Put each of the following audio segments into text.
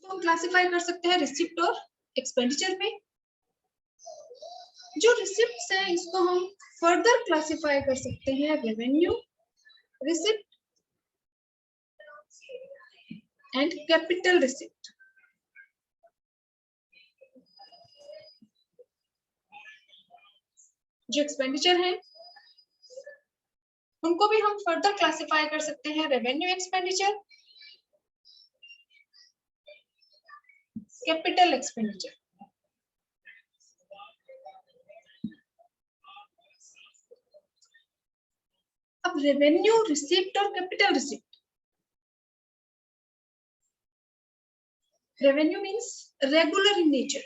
हम क्लासिफाई कर सकते हैं रिसिप्ट और एक्सपेंडिचर में। जो रिसिप्ट्स हैं इसको हम फर्दर क्लासिफाई कर सकते हैं revenue, receipt and capital receipt. जो एक्सपेंडिचर है उनको भी हम फर्दर क्लासिफाई कर सकते हैं रेवेन्यू एक्सपेंडिचर, कैपिटल एक्सपेंडिचर। अब रेवेन्यू, रिसिप्ट और capital receipt. Revenue means regular in nature.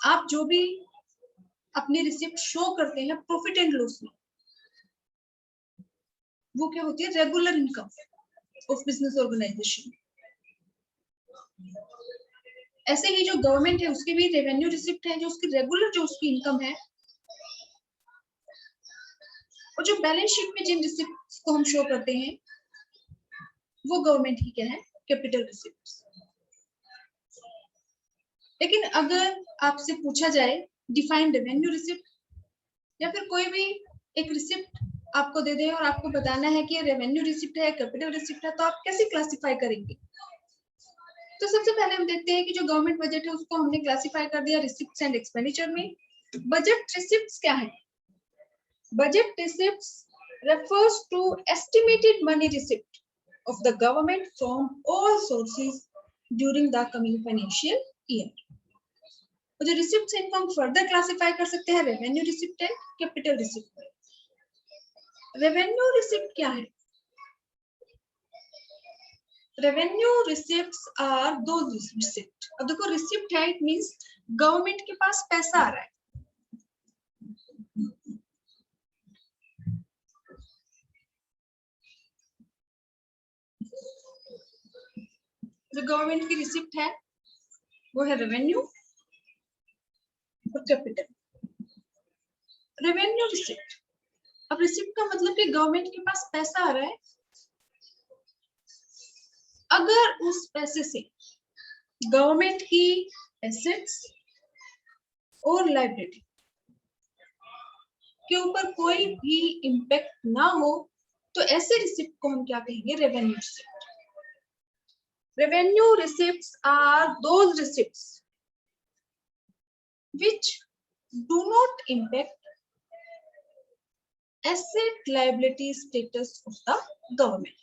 आप जो भी अपनी रिसिप्ट शो करते हैं प्रॉफिट एंड लॉस में, वो क्या होती है? Regular income of business organisation. ऐसे ही जो गवर्नमेंट है उसकी भी रेवेन्यू रिसिप्ट है, जो उसकी रेगुलर जो उसकी इनकम है। और जो बैलेंस शीट में जिन रिसिप्ट को हम शो करते हैं वो गवर्नमेंट की क्या है? Capital receipt. लेकिन अगर आपसे पूछा जाए डिफाइन रेवेन्यू रिसिप्ट, या फिर कोई भी एक रिसिप्ट आपको दे दे और आपको बताना है कि ये रेवेन्यू रिसिप्ट है, कैपिटल रिसिप्ट है, तो आप कैसे क्लासिफाई करेंगे? तो सबसे पहले हम देखते हैं कि जो गवर्नमेंट बजट है उसको हमने क्लासिफाई कर दिया रिसिप्ट्स एंड एक्सपेंडिचर में। बजट रिसिप्ट्स क्या है? Budget receipts refers to estimated money receipt of the government from all sources during the coming financial year. और जो रिसिप्ट्स हैं इनको हम फर्दर क्लासिफाई कर सकते हैं revenue receipt and capital receipt में। रेवेन्यू रिसिप्ट क्या है? रेवेन्यू रिसिप्ट्स आर दो रिसिप्ट। अब देखो रिसिप्ट है, इट मींस गवर्नमेंट के पास पैसा आ रहा है। जो गवर्नमेंट की रिसिप्ट है वो है रेवेन्यू और कैपिटल। रेवेन्यू रिसिप्ट, अब रिसिप्ट का मतलब कि गवर्नमेंट के पास पैसा आ रहा है, अगर उस पैसे से गवर्नमेंट की एसेट्स और लायबिलिटी के ऊपर कोई भी इम्पैक्ट ना हो, तो ऐसे रिसिप्ट को हम क्या कहेंगे? Revenue receipt. Revenue receipts are those receipts which do not impact asset liability status of the government.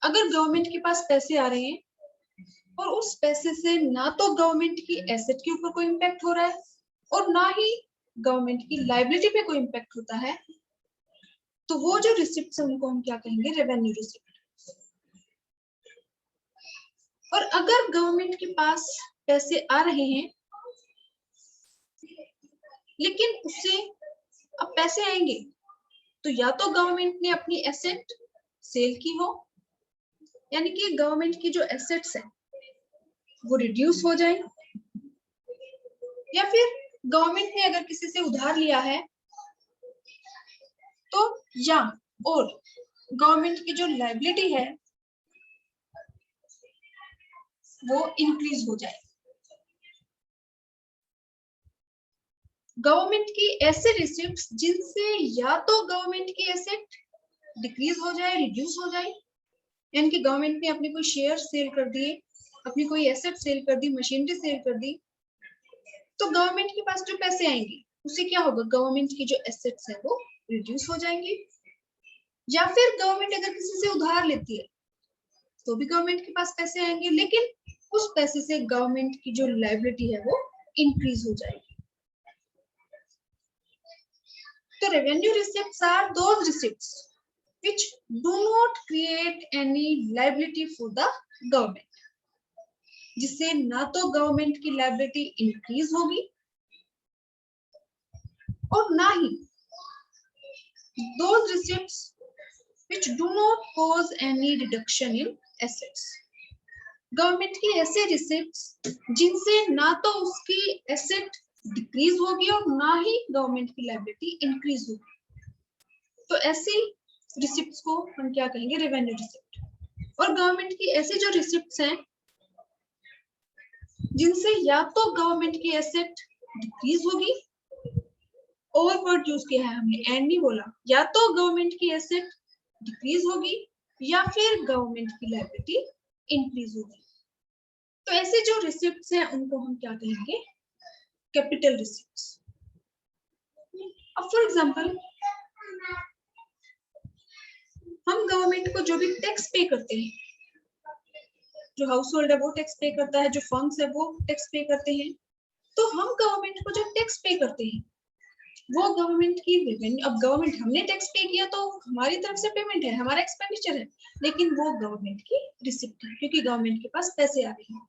अगर गवर्नमेंट के पास पैसे आ रहे हैं और उस पैसे से ना तो गवर्नमेंट की एसेट के ऊपर कोई इम्पैक्ट हो रहा है और ना ही गवर्नमेंट की लायबिलिटी पे कोई इम्पैक्ट होता है, तो वो जो रिसिप्ट है उनको हम क्या कहेंगे? Revenue receipt. और अगर गवर्नमेंट के पास पैसे आ रहे हैं लेकिन उससे अब पैसे आएंगे तो या तो गवर्नमेंट ने अपनी एसेट सेल की हो, यानी कि गवर्नमेंट की जो एसेट्स है वो रिड्यूस हो जाए, या फिर गवर्नमेंट ने अगर किसी से उधार लिया है तो, या और गवर्नमेंट की जो लायबिलिटी है वो इंक्रीज हो जाए। गवर्नमेंट की ऐसे रिसिप्ट्स जिनसे या तो गवर्नमेंट की एसेट डिक्रीज हो जाए, रिड्यूस हो जाए, यानी कि गवर्नमेंट ने अपने कोई शेयर सेल कर दिए, अपनी कोई एसेट सेल कर दी, मशीनरी सेल कर दी, तो गवर्नमेंट के पास जो पैसे आएंगे उससे क्या होगा? गवर्नमेंट की जो एसेट्स है वो रिड्यूस हो जाएंगे। या फिर गवर्नमेंट अगर किसी से उधार लेती है तो भी गवर्नमेंट के पास पैसे आएंगे, लेकिन उस पैसे से गवर्नमेंट की जो लायबिलिटी है वो इंक्रीज हो जाएगी। तो revenue receipts are those receipts which do not create any liability for the government, जिससे ना तो गवर्नमेंट की लायबिलिटी इंक्रीज होगी और ना ही those receipts which do not cause any reduction in assets, government की ऐसे रिसिप्ट्स जिनसे ना तो उसकी एसेट डिक्रीज होगी और ना ही गवर्नमेंट की लायबिलिटी इंक्रीज होगी। तो ऐसी रिसिप्ट्स को हम क्या कहेंगे, रेवेन्यू रिसिप्ट। और गवर्नमेंट की ऐसे जो रिसिप्ट्स हैं जिनसे या तो गवर्नमेंट की एसेट डिक्रीज होगी, ओवरवर्ड यूज किया है हमने, एंड नहीं बोला, या तो गवर्नमेंट की एसेट डिक्रीज होगी या फिर गवर्नमेंट की लायबिलिटी इंक्रीज होगी। तो ऐसे जो रिसिप्ट्स हैं उनको हम क्या कहेंगे, कैपिटल रिसिप्ट्स। अब फॉर एग्जांपल हम गवर्नमेंट को जो भी टैक्स पे करते हैं, जो हाउस होल्ड है वो टैक्स पे करता है, जो फर्म्स है वो टैक्स पे करते हैं, तो हम गवर्नमेंट को जो टैक्स पे करते हैं वो गवर्नमेंट की रेवेन्यू, अब गवर्नमेंट हमने टैक्स पे किया तो हमारी तरफ से पेमेंट है, हमारा एक्सपेंडिचर है, लेकिन वो गवर्नमेंट की रिसिप्ट है क्योंकि गवर्नमेंट के पास पैसे आ रहे हैं।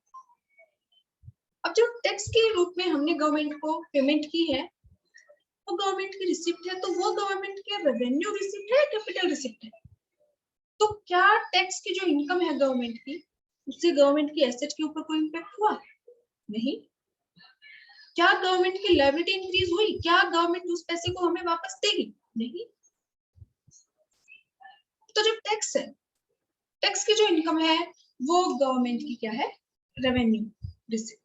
अब जो टैक्स के रूप में हमने गवर्नमेंट को पेमेंट की है वो गवर्नमेंट की रिसिप्ट है, तो वो गवर्नमेंट की रेवेन्यू रिसिप्ट है, कैपिटल रिसिप्ट है। तो क्या टैक्स की जो इनकम है गवर्नमेंट की, उससे गवर्नमेंट की एसेट के ऊपर कोई इम्पैक्ट हुआ? नहीं। क्या गवर्नमेंट की लायबिलिटी इंक्रीज हुई? क्या गवर्नमेंट उस पैसे को हमें वापस देगी? नहीं। तो जो टैक्स है, टैक्स की जो इनकम है वो गवर्नमेंट की क्या है, रेवेन्यू रिसिप्ट।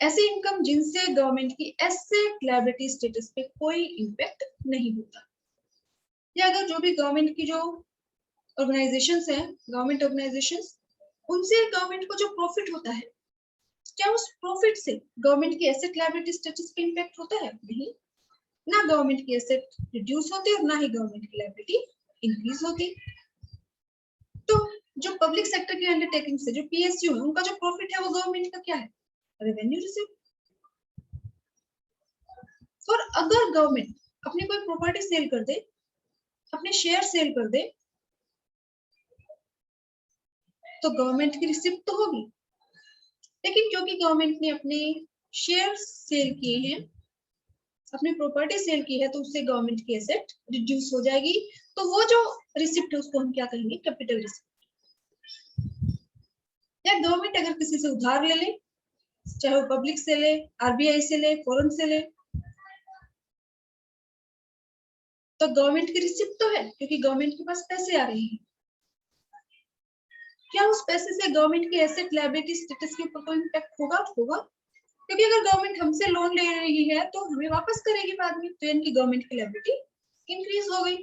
ऐसी इनकम जिनसे गवर्नमेंट की एसेट लायबिलिटी स्टेटस पे कोई इम्पैक्ट नहीं होता। या अगर जो भी गवर्नमेंट की जो ऑर्गेनाइजेशंस हैं, गवर्नमेंट ऑर्गेनाइजेशंस, उनसे गवर्नमेंट को जो प्रॉफिट होता है, क्या उस प्रॉफिट से गवर्नमेंट की एसेट लायबिलिटी स्टेटस पे इम्पैक्ट होता है? नहीं। ना गवर्नमेंट की एसेट रिड्यूस होती और ना ही गवर्नमेंट की लायबिलिटी इंक्रीज होती। तो जो पब्लिक सेक्टर की अंडरटेकिंग से जो पीएसयू है, उनका जो प्रॉफिट है वो गवर्नमेंट का क्या है, रेवेन्यू रिसिप्ट। और अगर गवर्नमेंट अपनी कोई प्रॉपर्टी सेल कर दे, अपने शेयर सेल कर दे, तो गवर्नमेंट की रिसिप्ट तो होगी, लेकिन क्योंकि गवर्नमेंट ने अपने शेयर सेल किए हैं, अपनी प्रॉपर्टी सेल की है, तो उससे गवर्नमेंट की एसेट रिड्यूस हो जाएगी, तो वो जो रिसिप्ट है उसको हम क्या कहेंगे, कैपिटल रिसिप्ट। या गवर्नमेंट अगर किसी से उधार ले ले, चाहे वो पब्लिक से ले, आरबीआई से ले, फॉरेन से ले, तो गवर्नमेंट की रिसिप्ट तो है क्योंकि गवर्नमेंट के पास पैसे आ रहे हैं। क्या उस पैसे से गवर्नमेंट की एसेट लायबिलिटी स्टेटस के ऊपर कोई इम्पैक्ट होगा? होगा, क्योंकि अगर गवर्नमेंट हमसे लोन ले रही है तो हमें वापस करेगी बाद में, तो यानी कि गवर्नमेंट की लायबिलिटी इंक्रीज हो गई।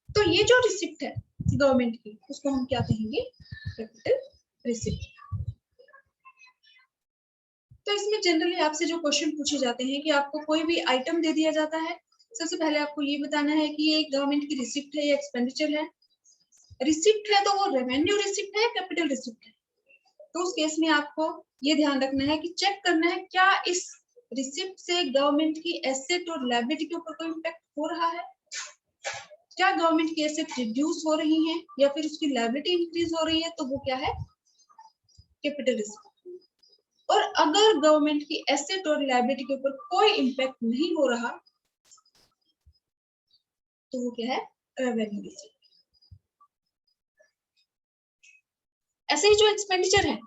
तो ये जो रिसिप्ट है गवर्नमेंट की, उसको हम क्या कहेंगे, कैपिटल रिसिप्ट। तो इसमें जनरली आपसे जो क्वेश्चन पूछे जाते हैं कि आपको कोई भी आइटम दे दिया जाता है, सबसे पहले आपको ये बताना है कि ये गवर्नमेंट की रिसिप्ट है या एक्सपेंडिचर है। रिसिप्ट है तो वो रेवेन्यू रिसिप्ट है, कैपिटल रिसिप्ट है। तो उस केस में आपको ये ध्यान रखना है कि चेक करना है क्या इस रिसिप्ट से गवर्नमेंट की एसेट और लायबिलिटी के ऊपर कोई इम्पैक्ट हो रहा है, क्या गवर्नमेंट की एसेट रिड्यूस हो रही है या फिर उसकी लायबिलिटी इंक्रीज हो रही है, तो वो क्या है, कैपिटल रिसिप्ट। और अगर गवर्नमेंट की एसेट और लायबिलिटी के ऊपर कोई इम्पैक्ट नहीं हो रहा, तो वो क्या है, रेवेन्यू रिसिप्ट। ऐसे ही जो एक्सपेंडिचर है,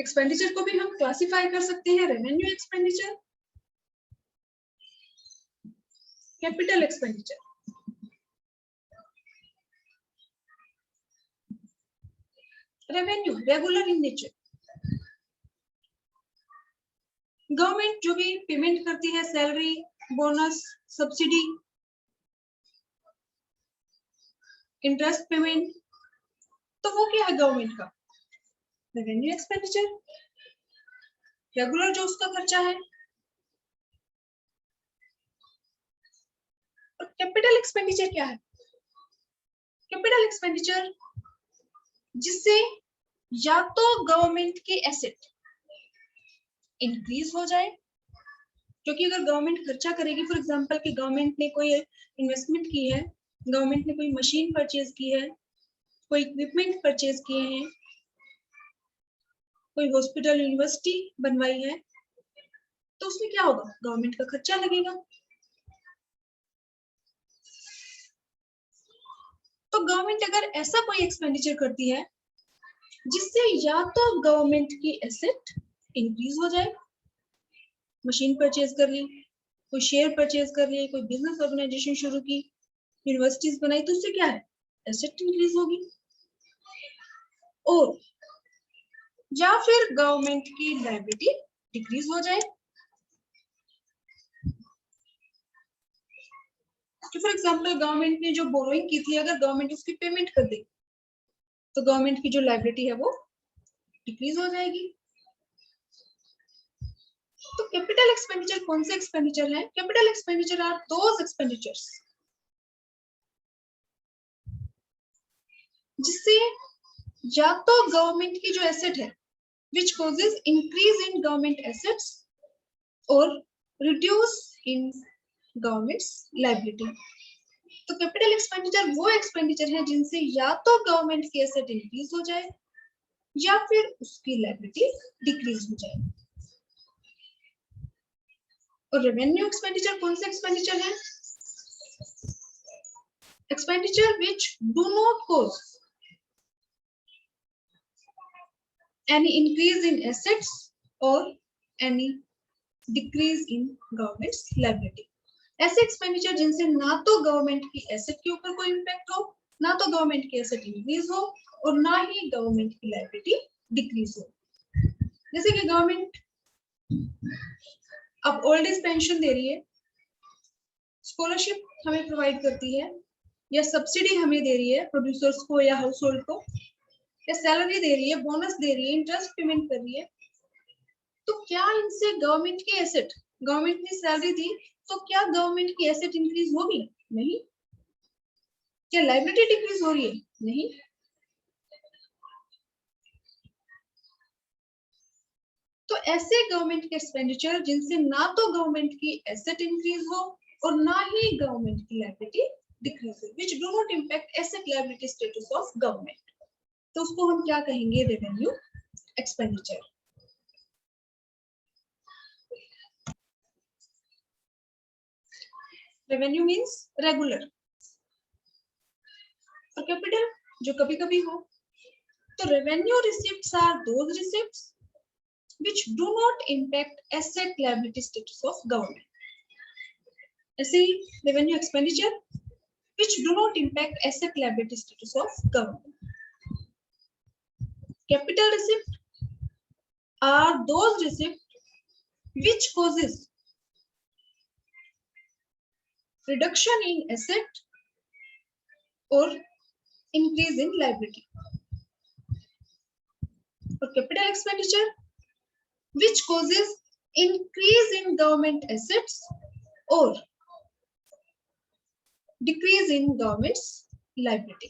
एक्सपेंडिचर को भी हम क्लासिफाई कर सकते हैं, revenue expenditure, capital expenditure. Revenue regular in nature, government जो भी पेमेंट करती है, salary, bonus, subsidy, interest payment, तो वो क्या है गवर्नमेंट का, रेवेन्यू एक्सपेंडिचर, रेगुलर जो उसका खर्चा है। और कैपिटल एक्सपेंडिचर क्या है, कैपिटल एक्सपेंडिचर जिससे या तो गवर्नमेंट की एसेट इंक्रीज हो जाए, क्योंकि अगर गवर्नमेंट खर्चा करेगी, फॉर एग्जांपल कि गवर्नमेंट ने कोई इन्वेस्टमेंट की है, गवर्नमेंट ने कोई मशीन परचेज की है, कोई इक्विपमेंट परचेज किए हैं, कोई हॉस्पिटल, यूनिवर्सिटी बनवाई है, तो उसमें क्या होगा, गवर्नमेंट का खर्चा लगेगा। तो गवर्नमेंट अगर ऐसा कोई एक्सपेंडिचर करती है जिससे या तो गवर्नमेंट की एसेट इंक्रीज हो जाए, मशीन परचेज कर ली, कोई शेयर परचेज कर लिए, कोई बिजनेस ऑर्गेनाइजेशन शुरू की, यूनिवर्सिटीज बनाई, तो उससे क्या है, एसेट इंक्रीज होगी, और या फिर गवर्नमेंट की लायबिलिटी डिक्रीज हो जाए। तो फॉर एग्जांपल गवर्नमेंट ने जो बोरोइंग की थी, अगर गवर्नमेंट उसकी पेमेंट कर दे तो गवर्नमेंट की जो लायबिलिटी है वो डिक्रीज हो जाएगी। तो कैपिटल एक्सपेंडिचर कौन से एक्सपेंडिचर है? Capital expenditure are those expenditures जिससे या तो गवर्नमेंट की जो एसेट है which causes increase in government assets or reduce in government's liability। तो कैपिटल एक्सपेंडिचर वो एक्सपेंडिचर है जिनसे या तो गवर्नमेंट की एसेट इंक्रीज हो जाए या फिर उसकी लायबिलिटी डिक्रीज हो जाए। और रेवेन्यू एक्सपेंडिचर कौन से एक्सपेंडिचर है? Expenditure which do not cause any increase in assets or any decrease in government's liability। ऐसे एक्सपेंडिचर जिनसे ना तो गवर्नमेंट की एसेट के ऊपर कोई इम्पैक्ट हो, ना तो गवर्नमेंट की एसेट इंक्रीज हो, और ना ही गवर्नमेंट की लायबिलिटी डिक्रीज हो। जैसे कि गवर्नमेंट अब ओल्ड एज पेंशन दे रही है, स्कॉलरशिप हमें प्रोवाइड करती है, या सब्सिडी हमें दे रही है प्रोड्यूसर्स को या हाउस होल्ड को, या सैलरी दे रही है, बोनस दे रही है, इंटरेस्ट पेमेंट कर रही है, तो क्या इनसे गवर्नमेंट की एसेट, गवर्नमेंट ने सैलरी दी तो क्या गवर्नमेंट की एसेट इंक्रीज होगी? नहीं। क्या लायबिलिटी डिक्रीज हो रही है? नहीं। तो ऐसे गवर्नमेंट के एक्सपेंडिचर जिनसे ना तो गवर्नमेंट की एसेट इंक्रीज हो और ना ही गवर्नमेंट की लायबिलिटी डिक्रीज हो, which do not impact asset liability status of government, तो उसको हम क्या कहेंगे? Revenue expenditure. Revenue means regular, और कैपिटल जो कभी कभी हो। तो revenue receipts are those receipts which do not impact asset liability status of government। ऐसे ही revenue expenditure which do not impact asset liability status of government। Capital receipt are those receipts which causes reduction in asset or increase in liability। और capital expenditure which causes increase in government assets or decrease in government's liability।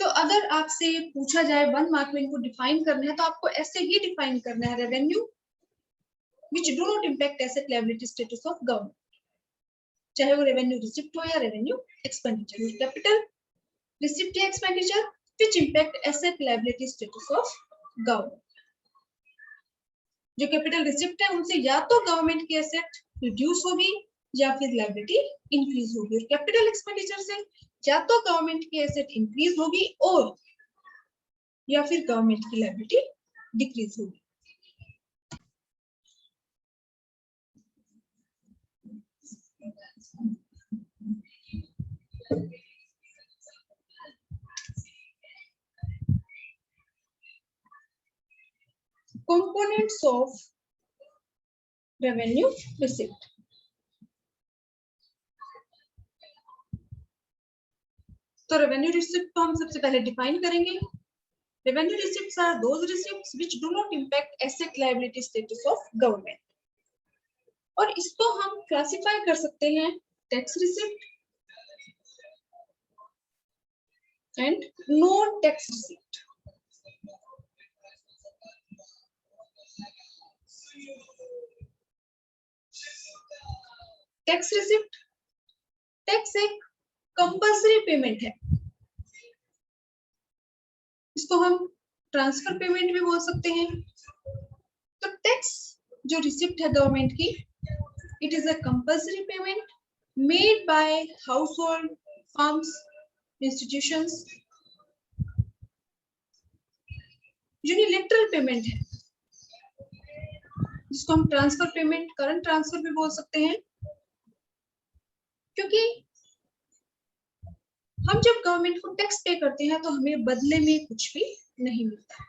तो अगर आपसे पूछा जाए 1 mark में इनको define करना है तो आपको ऐसे ही डिफाइन करना है, revenue which do not impact asset liability status of government, चाहे वो रेवेन्यू रिसिप्ट हो या रेवेन्यू एक्सपेंडिचर। कैपिटल रिसिप्ट या expenditure which impact asset liability status of government। जो कैपिटल रिसिप्ट है उनसे या तो गवर्नमेंट की एसेट रिड्यूस होगी या फिर लायबिलिटी इंक्रीज होगी, और कैपिटल एक्सपेंडिचर से या तो गवर्नमेंट की एसेट इंक्रीज होगी और या फिर गवर्नमेंट की लायबिलिटी डिक्रीज होगी। Components of revenue receipt. तो रेवेन्यू रिसिप्ट को हम सबसे पहले डिफाइन करेंगे। Revenue receipts are those receipts which do not impact asset liability status of government, और इसको हम क्लासिफाई कर सकते हैं tax receipt and non tax receipt. Tax receipt, tax एक कंपल्सरी पेमेंट है, इसको हम ट्रांसफर पेमेंट भी बोल सकते हैं। तो टैक्स जो रिसिप्ट है गवर्नमेंट की, it is a compulsory payment made by household, firms, institutions unilateral payment है, जिसको हम ट्रांसफर पेमेंट, करंट ट्रांसफर भी बोल सकते हैं, क्योंकि हम जब गवर्नमेंट को टैक्स पे करते हैं तो हमें बदले में कुछ भी नहीं मिलता।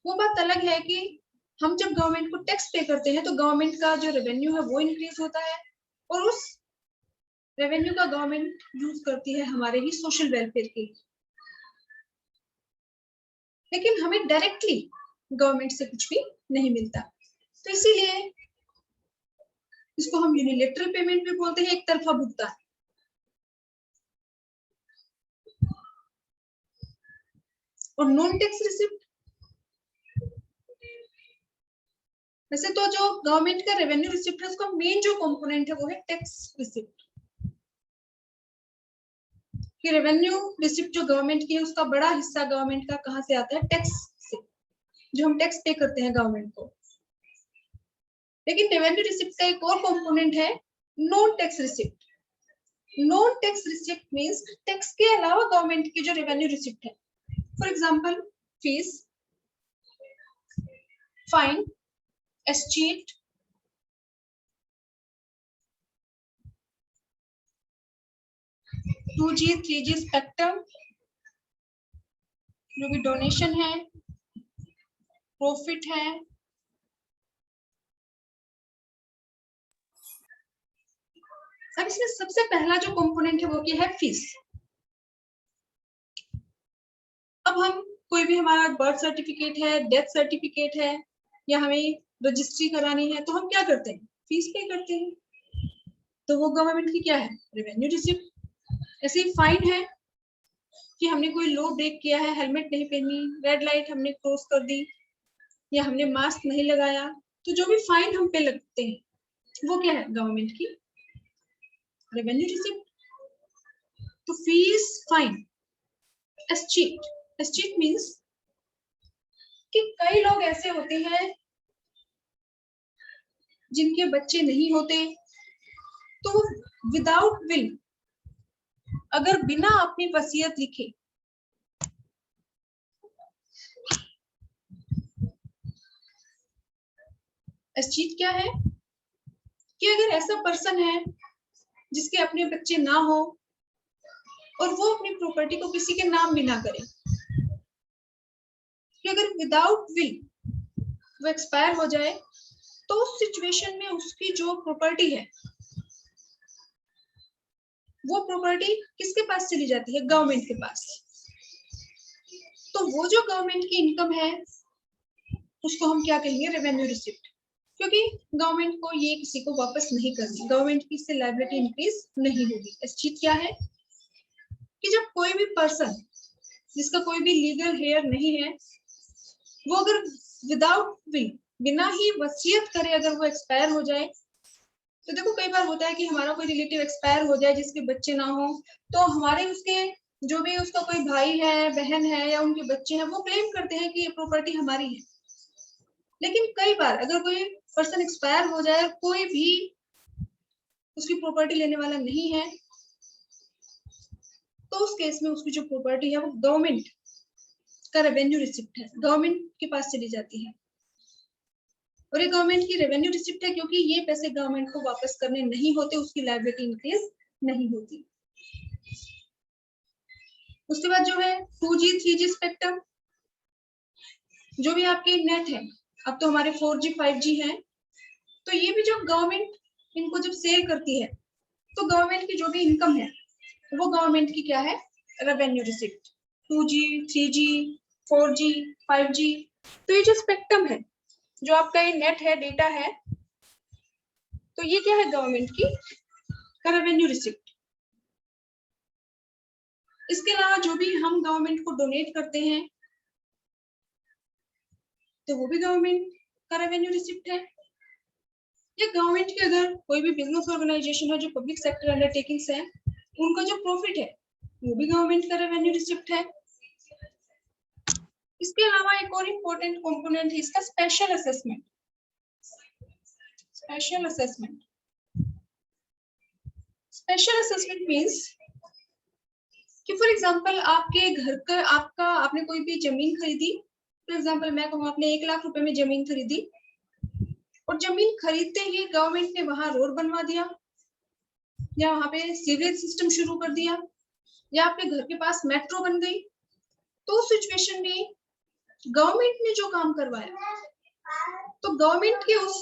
वो बात अलग है कि हम जब गवर्नमेंट को टैक्स पे करते हैं तो गवर्नमेंट का जो रेवेन्यू है वो इंक्रीज होता है, और उस रेवेन्यू का गवर्नमेंट यूज करती है हमारे ही सोशल वेलफेयर के लिए। लेकिन हमें डायरेक्टली गवर्नमेंट से कुछ भी नहीं मिलता, तो इसीलिए इसको हम यूनिलैटरल पेमेंट भी बोलते हैं, एक तरफा भुगतान। और नॉन टैक्स रिसिप्ट, वैसे तो जो गवर्नमेंट का रेवेन्यू रिसिप्ट है उसका मेन जो कंपोनेंट है वो है टैक्स रिसिप्ट। कि रेवेन्यू रिसिप्ट जो गवर्नमेंट की है उसका बड़ा हिस्सा गवर्नमेंट का कहां से आता है? टैक्स से, जो हम टैक्स पे करते हैं गवर्नमेंट को। लेकिन रेवेन्यू रिसिप्ट का एक और कंपोनेंट है non tax receipt. Non tax receipt means tax के अलावा गवर्नमेंट की जो रेवेन्यू रिसिप्ट है, फॉर एग्जांपल फीस, फाइन, एस्टीट, टू जी 3G स्पेक्ट्रम, जो भी डोनेशन है, प्रॉफिट है, अब इसमें सबसे पहला जो कंपोनेंट है वो क्या है? फीस। अब हम कोई भी, हमारा बर्थ सर्टिफिकेट है, डेथ सर्टिफिकेट है, या हमें रजिस्ट्री करानी है, तो हम क्या करते हैं? फीस पे करते हैं। तो वो गवर्नमेंट की क्या है? Revenue receipt. ऐसे ही फाइन है कि हमने कोई लॉ ब्रेक किया है, हेलमेट नहीं पहनी, रेड लाइट हमने क्रॉस कर दी, या हमने मास्क नहीं लगाया, तो जो भी फाइन हम पे लगते हैं वो क्या है? गवर्नमेंट की रेवेन्यू रिसिप्ट। तो फीस, फाइन, एस्टीट। एस्टीट मींस कि कई लोग ऐसे होते हैं जिनके बच्चे नहीं होते, तो वो विदाउट विल, अगर बिना अपनी वसीयत लिखे एस्टीट क्या है? कि अगर ऐसा पर्सन है जिसके अपने बच्चे ना हो और वो अपनी प्रॉपर्टी को किसी के नाम भी ना करे, कि अगर विदाउट विल वो एक्सपायर हो जाए, तो उस सिचुएशन में उसकी जो प्रॉपर्टी है वो प्रॉपर्टी किसके पास चली जाती है? गवर्नमेंट के पास। तो वो जो गवर्नमेंट की इनकम है उसको हम क्या कहेंगे? Revenue receipt. क्योंकि गवर्नमेंट को ये किसी को वापस नहीं करनी, गवर्नमेंट की इससे लायबिलिटी इंक्रीज नहीं होगी। एस्टीट क्या है? कि जब कोई भी पर्सन जिसका कोई भी लीगल हेयर नहीं है, वो अगर विदाउट विल, बिना ही वसीयत करे अगर वो एक्सपायर हो जाए, तो देखो कई बार होता है कि हमारा कोई रिलेटिव एक्सपायर हो जाए जिसके बच्चे ना हो, तो हमारे उसके जो भी उसका कोई भाई है, बहन है, या उनके बच्चे हैं, वो क्लेम करते हैं कि ये प्रॉपर्टी हमारी है। लेकिन कई बार अगर कोई पर्सन एक्सपायर हो जाए, कोई भी उसकी प्रॉपर्टी लेने वाला नहीं है, तो उस केस में उसकी जो प्रॉपर्टी है वो गवर्नमेंट का रेवेन्यू रिसिप्ट है, गवर्नमेंट के पास चली जाती है। और ये गवर्नमेंट की रेवेन्यू रिसिप्ट है क्योंकि ये पैसे गवर्नमेंट को वापस करने नहीं होते, उसकी लायबिलिटी इंक्रीज नहीं होती। उसके बाद जो है 2G 3G स्पेक्ट्रम, जो भी आपके नेट है, अब तो हमारे 4G 5G है, तो ये भी जो गवर्नमेंट इनको जब सेल करती है, तो गवर्नमेंट की जो भी इनकम है वो गवर्नमेंट की क्या है? Revenue receipt. 2G 3G 4G 5G, तो ये जो स्पेक्ट्रम है, जो आपका ये नेट है, डेटा है, तो ये क्या है? गवर्नमेंट की रेवेन्यू रिसिप्ट। इसके अलावा जो भी हम गवर्नमेंट को डोनेट करते हैं, तो वो भी गवर्नमेंट का रेवेन्यू रिसिप्ट है। या गवर्नमेंट के अगर कोई भी बिजनेस ऑर्गेनाइजेशन है जो पब्लिक सेक्टर अंडरटेकिंग्स है, उनका जो प्रॉफिट है वो भी गवर्नमेंट का रेवेन्यू रिसिप्ट है। इसके अलावा एक और इम्पोर्टेंट कंपोनेंट है इसका, special assessment. Special assessment, special assessment means कि कि फॉर एग्जांपल आपके घर का आपने कोई भी जमीन खरीदी, फॉर एग्जांपल मैं कहूँ आपने 1 लाख रुपए में जमीन खरीदी और जमीन खरीदते ही गवर्नमेंट ने वहां रोड बनवा दिया या वहां पे सीवरेज सिस्टम शुरू कर दिया या आपके घर के पास मेट्रो बन गई, तो उस सिचुएशन में गवर्नमेंट ने जो काम करवाया तो गवर्नमेंट के उस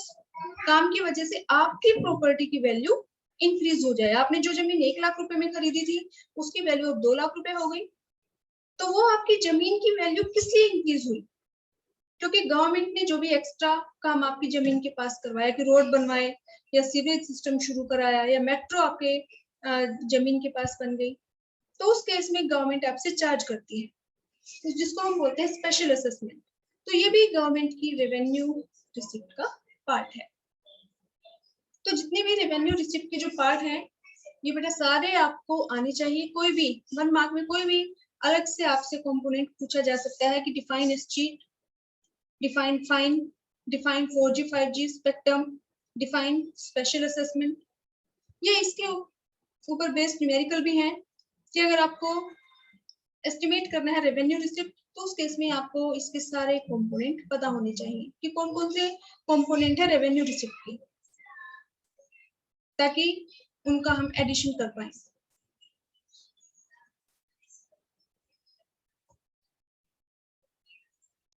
काम की वजह से आपकी प्रॉपर्टी की वैल्यू इंक्रीज हो जाए। आपने जो जमीन 1 लाख रुपए में खरीदी थी उसकी वैल्यू अब 2 लाख रुपए हो गई। तो वो आपकी जमीन की वैल्यू किस लिए इंक्रीज हुई? क्योंकि गवर्नमेंट ने जो भी एक्स्ट्रा काम आपकी जमीन के पास करवाया कि रोड बनवाए या सीवरेज सिस्टम शुरू कराया या मेट्रो आपके जमीन के पास बन गई, तो उस केस में गवर्नमेंट आपसे चार्ज करती है, तो जिसको हम बोलते हैं स्पेशल असेसमेंट। तो ये भी गवर्नमेंट की रेवेन्यू रिसिप्ट का पार्ट है। तो जितने भी रेवेन्यू रिसिप्ट के जो पार्ट हैं ये बेटा सारे आपको आने चाहिए। कोई भी 1 मार्क में कोई भी अलग से आपसे कंपोनेंट पूछा जा सकता है कि define street, define fine, define 4G 5G spectrum, define special assessment. ये इसके ऊपर बेस्ड न्यूमेरिकल भी हैं कि अगर आपको एस्टिमेट करना है रेवेन्यू रिसिप्ट तो उस केस में आपको इसके सारे कंपोनेंट पता होने चाहिए कि कौन कौन से कंपोनेंट है रेवेन्यू रिसिप्ट के, ताकि उनका हम एडिशन कर पाए।